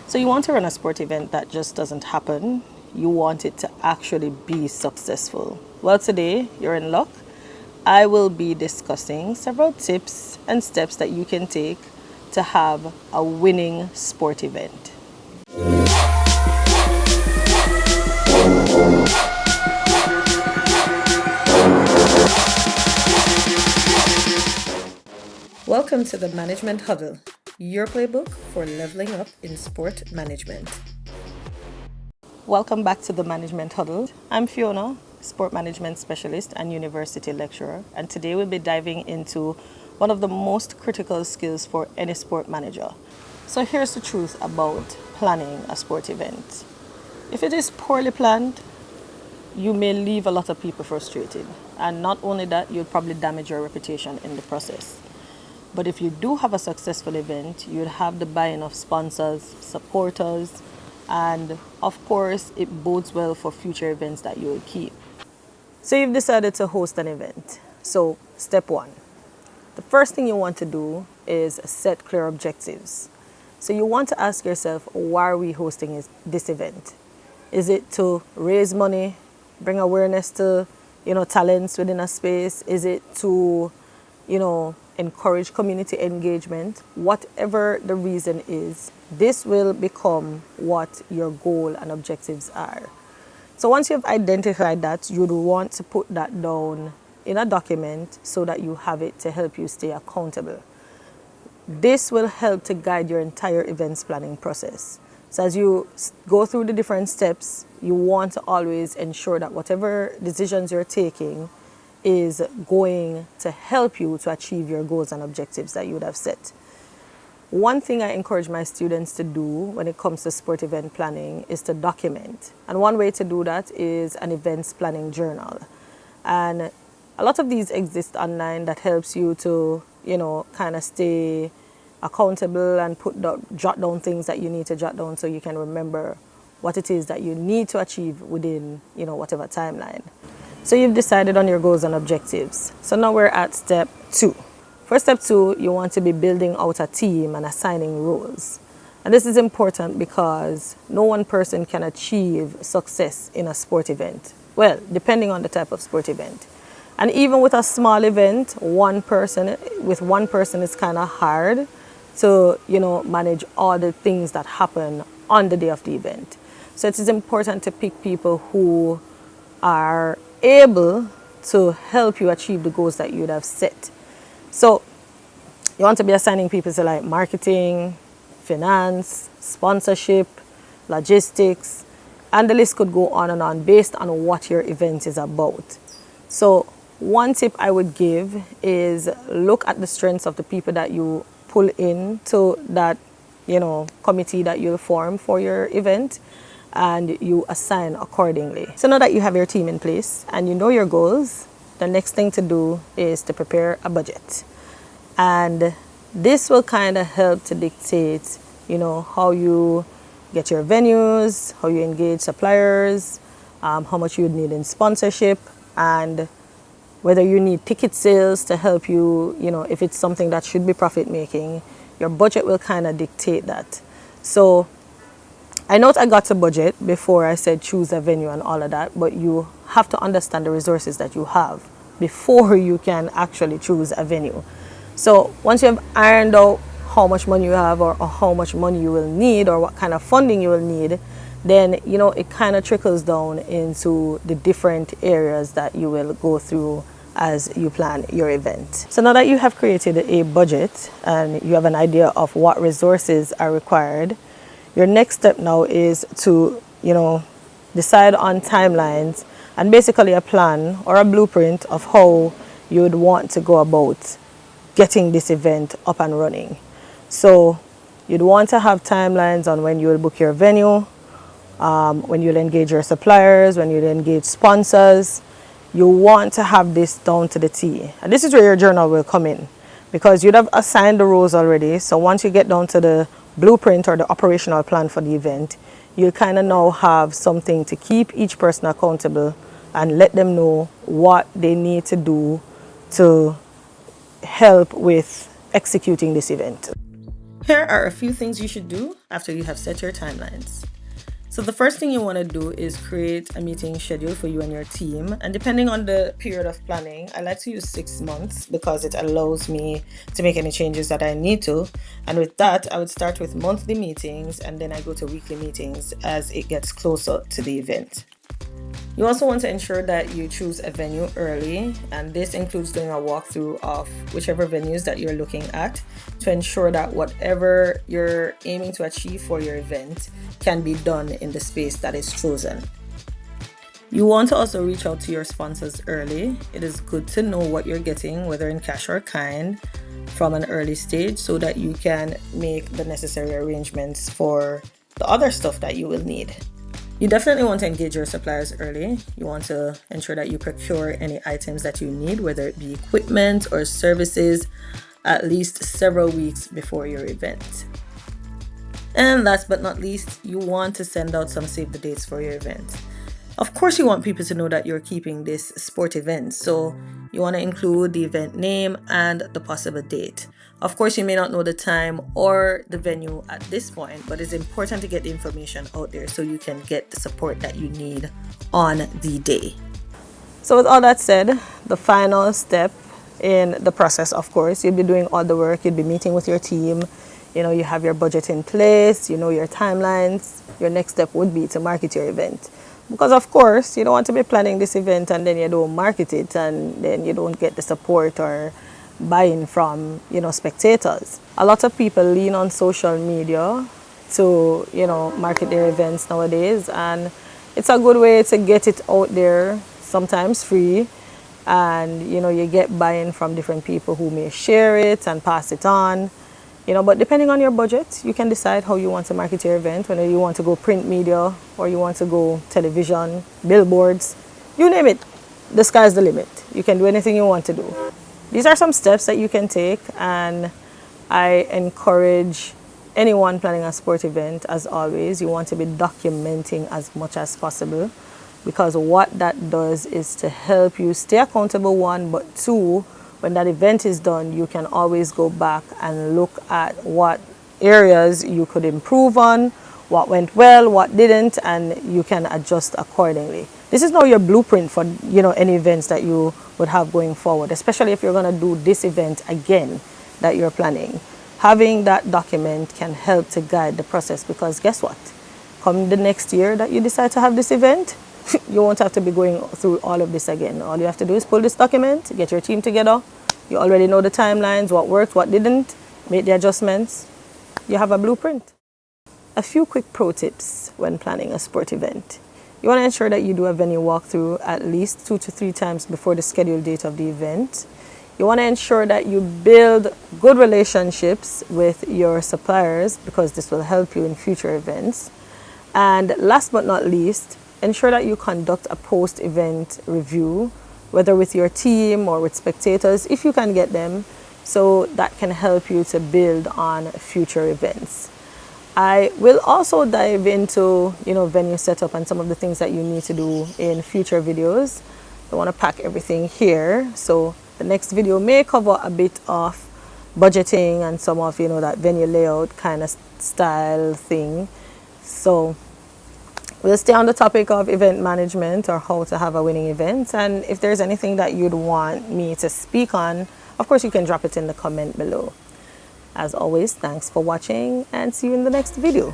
So you want to run a sport event that just doesn't happen. You want it to actually be successful. Well, today you're in luck. I will be discussing several tips and steps that you can take to have a winning sport event. Welcome to the Management Huddle, your playbook for leveling up in sport management. Welcome back to the Management Huddle. I'm Fiona, sport management specialist and university lecturer, and today we'll be diving into one of the most critical skills for any sport manager. So here's the truth about planning a sport event. If it is poorly planned, you may leave a lot of people frustrated, and not only that, you'll probably damage your reputation in the process. But if you do have a successful event, you'll have the buy-in of sponsors, supporters, and of course, it bodes well for future events that you will keep. So you've decided to host an event. So step one, the first thing you want to do is set clear objectives. So you want to ask yourself, why are we hosting this event? Is it to raise money, bring awareness to, talents within a space? Is it to, encourage community engagement? Whatever the reason is, this will become what your goal and objectives are. So once you've identified that, you'd want to put that down in a document so that you have it to help you stay accountable. This will help to guide your entire events planning process. So as you go through the different steps, you want to always ensure that whatever decisions you're taking is going to help you to achieve your goals and objectives that you would have set. One thing I encourage my students to do when it comes to sport event planning is to document. And one way to do that is an events planning journal. And a lot of these exist online that helps you to, kind of stay accountable and jot down things that you need to jot down so you can remember what it is that you need to achieve within, whatever timeline. So you've decided on your goals and objectives. So now we're at step 2. For step 2, you want to be building out a team and assigning roles. And this is important because no one person can achieve success in a sport event. Well, depending on the type of sport event. And even with a small event, one person is kind of hard to, manage all the things that happen on the day of the event. So it is important to pick people who are able to help you achieve the goals that you would have set. So you want to be assigning people to like marketing, finance, sponsorship, logistics, and the list could go on and on based on what your event is about. So one tip I would give is look at the strengths of the people that you pull into that, committee that you'll form for your event, and you assign accordingly. So now that you have your team in place and you know your goals, the next thing to do is to prepare a budget. And this will kind of help to dictate, how you get your venues, how you engage suppliers, how much you would need in sponsorship, and whether you need ticket sales to help you, if it's something that should be profit making. Your budget will kind of dictate that. So I know I got to budget before I said choose a venue and all of that, but you have to understand the resources that you have before you can actually choose a venue. So once you have ironed out how much money you have or how much money you will need or what kind of funding you will need, then, it kind of trickles down into the different areas that you will go through as you plan your event. So now that you have created a budget and you have an idea of what resources are required, your next step now is to, decide on timelines and basically a plan or a blueprint of how you would want to go about getting this event up and running. So you'd want to have timelines on when you will book your venue, when you'll engage your suppliers, when you'll engage sponsors. You want to have this down to the T. And this is where your journal will come in, because you'd have assigned the roles already. So once you get down to the blueprint or the operational plan for the event, you'll kind of now have something to keep each person accountable and let them know what they need to do to help with executing this event. Here are a few things you should do after you have set your timelines. So the first thing you want to do is create a meeting schedule for you and your team. And depending on the period of planning, I like to use 6 months because it allows me to make any changes that I need to. And with that, I would start with monthly meetings and then I go to weekly meetings as it gets closer to the event. You also want to ensure that you choose a venue early, and this includes doing a walkthrough of whichever venues that you're looking at to ensure that whatever you're aiming to achieve for your event can be done in the space that is chosen. You want to also reach out to your sponsors early. It is good to know what you're getting, whether in cash or kind, from an early stage so that you can make the necessary arrangements for the other stuff that you will need. You definitely want to engage your suppliers early. You want to ensure that you procure any items that you need, whether it be equipment or services, at least several weeks before your event. And last but not least, you want to send out some save the dates for your event. Of course, you want people to know that you're keeping this sport event, so you want to include the event name and the possible date. Of course, you may not know the time or the venue at this point, but it's important to get the information out there so you can get the support that you need on the day. So with all that said, the final step in the process, of course, you'll be doing all the work, you'll be meeting with your team, you have your budget in place, your timelines. Your next step would be to market your event. Because of course, you don't want to be planning this event and then you don't market it and then you don't get the support or buy-in from, spectators. A lot of people lean on social media to, market their events nowadays, and it's a good way to get it out there, sometimes free, and, you get buy-in from different people who may share it and pass it on. But depending on your budget, you can decide how you want to market your event, whether you want to go print media or you want to go television, billboards, you name it. The sky's the limit. You can do anything you want to do. These are some steps that you can take, and I encourage anyone planning a sport event, as always, you want to be documenting as much as possible, because what that does is to help you stay accountable, one, but two, when that event is done, you can always go back and look at what areas you could improve on, what went well, what didn't, and you can adjust accordingly. This is now your blueprint for any events that you would have going forward, especially if you're going to do this event again that you're planning. Having that document can help to guide the process, because guess what? Come the next year that you decide to have this event, you won't have to be going through all of this again. All you have to do is pull this document, get your team together. You already know the timelines, what worked, what didn't, make the adjustments. You have a blueprint. A few quick pro tips when planning a sport event. You want to ensure that you do a venue walkthrough at least 2 to 3 times before the scheduled date of the event. You want to ensure that you build good relationships with your suppliers, because this will help you in future events. And last but not least, ensure that you conduct a post-event review, whether with your team or with spectators, if you can get them, so that can help you to build on future events. I will also dive into, venue setup and some of the things that you need to do in future videos. I want to pack everything here, so the next video may cover a bit of budgeting and some of, that venue layout kind of style thing. So we'll stay on the topic of event management, or how to have a winning event. And if there's anything that you'd want me to speak on, of course, you can drop it in the comment below. As always, thanks for watching, and see you in the next video.